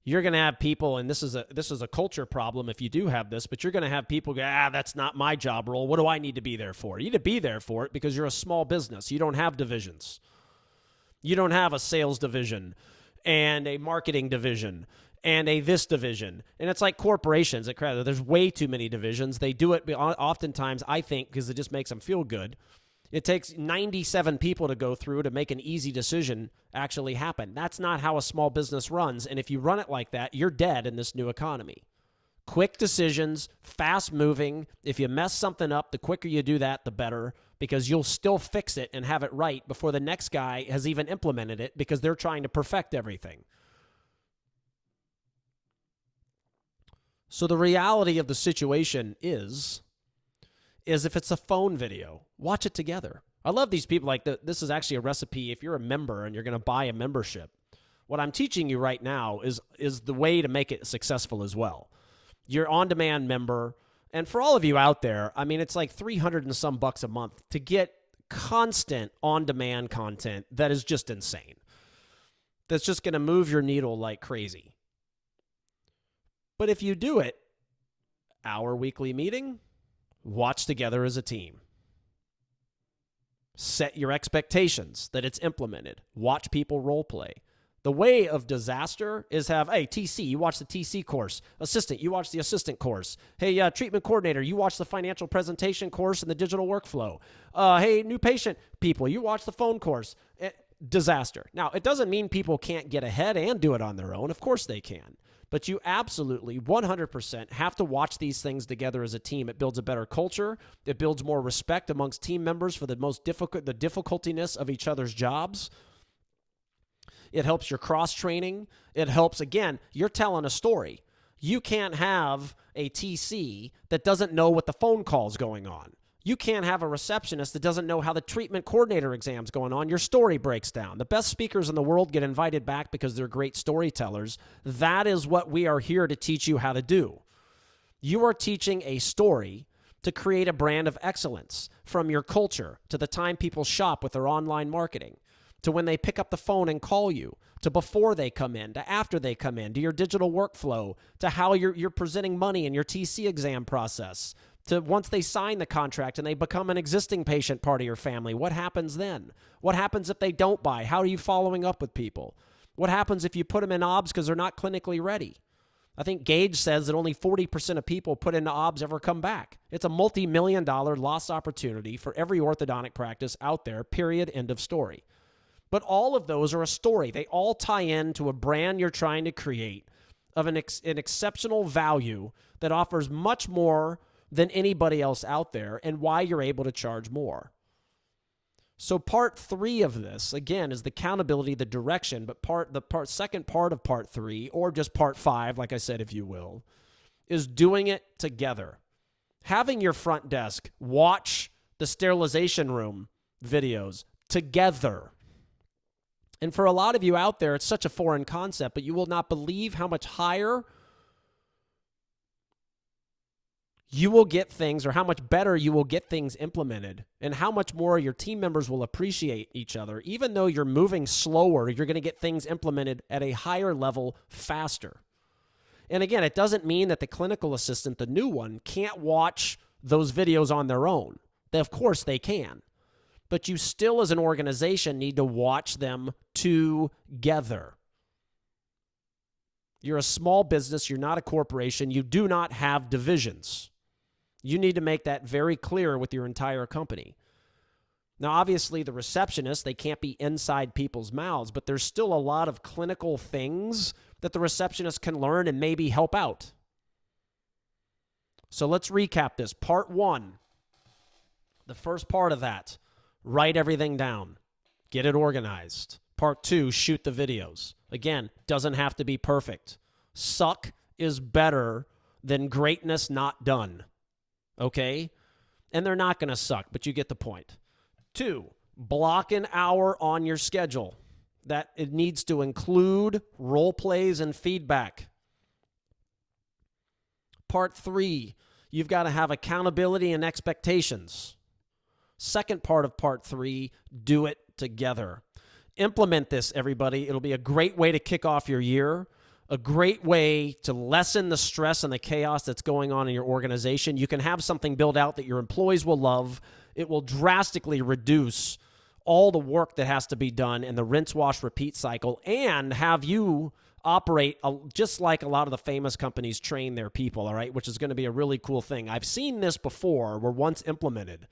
You're going to have people, and this is a culture problem if you do have this, but you're going to have people go, that's not my job role. What do I need to be there for? You need to be there for it because you're a small business. You don't have divisions. You don't have a sales division and a marketing division and a this division. And it's like corporations. There's way too many divisions. They do it oftentimes, I think, because it just makes them feel good. It takes 97 people to go through to make an easy decision actually happen. That's not how a small business runs. And if you run it like that, you're dead in this new economy. Quick decisions, fast moving. If you mess something up, the quicker you do that, the better, because you'll still fix it and have it right before the next guy has even implemented it because they're trying to perfect everything. So the reality of the situation is if it's a phone video, watch it together. I love these people. This is actually a recipe if you're a member and you're going to buy a membership. What I'm teaching you right now is the way to make it successful as well. You're on-demand member. And for all of you out there, it's like $300 and some bucks a month to get constant on-demand content that is just insane. That's just going to move your needle like crazy. But if you do it, our weekly meeting, watch together as a team. Set your expectations that it's implemented. Watch people role play. The way of disaster is have, hey, TC, you watch the TC course. Assistant, you watch the assistant course. Hey, treatment coordinator, you watch the financial presentation course and the digital workflow. Hey, new patient people, you watch the phone course. Disaster. Now, it doesn't mean people can't get ahead and do it on their own. Of course they can. But you absolutely, 100% have to watch these things together as a team. It builds a better culture. It builds more respect amongst team members for the difficultiness of each other's jobs. It helps your cross-training. It helps, again, you're telling a story. You can't have a TC that doesn't know what the phone call's going on. You can't have a receptionist that doesn't know how the treatment coordinator exam's going on. Your story breaks down. The best speakers in the world get invited back because they're great storytellers. That is what we are here to teach you how to do. You are teaching a story to create a brand of excellence, from your culture to the time people shop with their online marketing, to when they pick up the phone and call you, to before they come in, to after they come in, to your digital workflow, to how you're presenting money in your TC exam process, to once they sign the contract and they become an existing patient part of your family. What happens then? What happens if they don't buy? How are you following up with people? What happens if you put them in OBS because they're not clinically ready? I think Gage says that only 40% of people put into OBS ever come back. It's a multi-million-dollar lost opportunity for every orthodontic practice out there, period, end of story. But all of those are a story. They all tie in to a brand you're trying to create of an exceptional value that offers much more than anybody else out there, and why you're able to charge more. So part 3 of this, again, is the accountability, the direction, but second part of part 3, or just part 5, like I said, if you will, is doing it together. having your front desk watch the sterilization room videos together. And for a lot of you out there, it's such a foreign concept, but you will not believe how much higher you will get things, or how much better you will get things implemented, and how much more your team members will appreciate each other. Even though you're moving slower, you're going to get things implemented at a higher level faster. And again, it doesn't mean that the clinical assistant, the new one, can't watch those videos on their own. Of course they can. But you still, as an organization, need to watch them together. You're a small business. You're not a corporation. You do not have divisions. You need to make that very clear with your entire company. Now, obviously, the receptionists, they can't be inside people's mouths, but there's still a lot of clinical things that the receptionist can learn and maybe help out. So let's recap this. Part 1, the first part of that, write everything down. Get it organized. Part 2, shoot the videos. Again, doesn't have to be perfect. Suck is better than greatness not done. Okay? And they're not going to suck, but you get the point. 2, block an hour on your schedule. That it needs to include role plays and feedback. Part 3, you've got to have accountability and expectations. Second part of part 3, do it together. Implement this, everybody. It'll be a great way to kick off your year, a great way to lessen the stress and the chaos that's going on in your organization. You can have something built out that your employees will love. It will drastically reduce all the work that has to be done in the rinse, wash, repeat cycle, and have you operate just like a lot of the famous companies train their people, all right, which is going to be a really cool thing. I've seen this before where once implemented,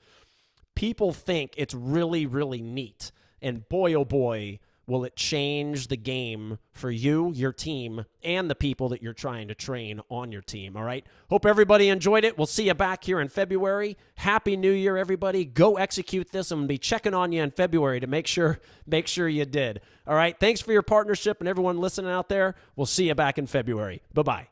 people think it's really, really neat. And boy, oh boy, will it change the game for you, your team, and the people that you're trying to train on your team, all right? Hope everybody enjoyed it. We'll see you back here in February. Happy New Year, everybody. Go execute this. I'm going to be checking on you in February to make sure you did. All right? Thanks for your partnership, and everyone listening out there. We'll see you back in February. Bye-bye.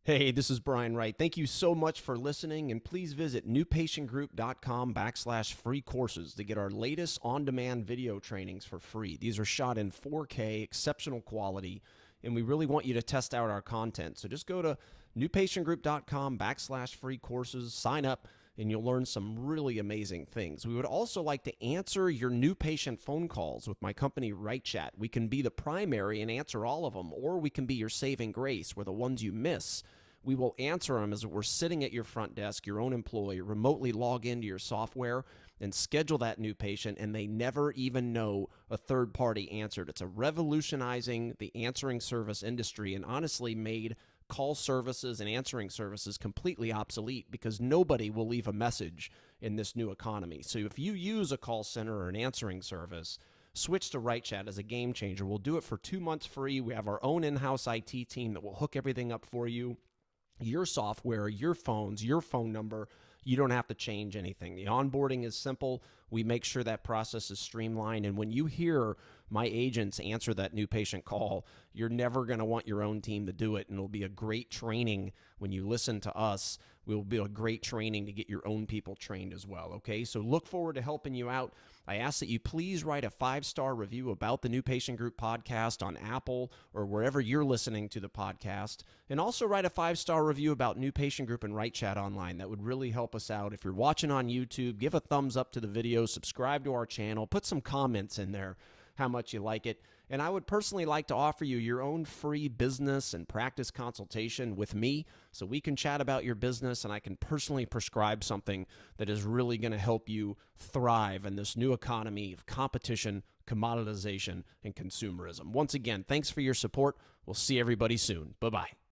Hey, this is Brian Wright. Thank you so much for listening, and please visit newpatientgroup.com/free courses to get our latest on-demand video trainings for free. These are shot in 4K, exceptional quality, and we really want you to test out our content. So just go to newpatientgroup.com/free courses, sign up, and you'll learn some really amazing things. We would also like to answer your new patient phone calls with my company, Wright Chat. We can be the primary and answer all of them, or we can be your saving grace, where the ones you miss, we will answer them as we're sitting at your front desk, your own employee, remotely log into your software and schedule that new patient, and they never even know a third party answered. It's a revolutionizing the answering service industry, and honestly made call services and answering services completely obsolete, because nobody will leave a message in this new economy. So if you use a call center or an answering service, switch to Wright Chat as a game changer. We'll do it for 2 months free. We have our own in-house IT team that will hook everything up for you. Your software, your phones, your phone number, you don't have to change anything. The onboarding is simple. We make sure that process is streamlined. And when you hear my agents answer that new patient call, you're never going to want your own team to do it. And it'll be a great training when you listen to us. We'll be a great training to get your own people trained as well. Okay, so look forward to helping you out. I ask that you please write a 5-star review about the New Patient Group podcast on Apple or wherever you're listening to the podcast. And also write a 5-star review about New Patient Group and Wright Chat online. That would really help us out. If you're watching on YouTube, give a thumbs up to the video, subscribe to our channel, put some comments in there how much you like it. And I would personally like to offer you your own free business and practice consultation with me, so we can chat about your business and I can personally prescribe something that is really going to help you thrive in this new economy of competition, commoditization, and consumerism. Once again, thanks for your support. We'll see everybody soon. Bye-bye.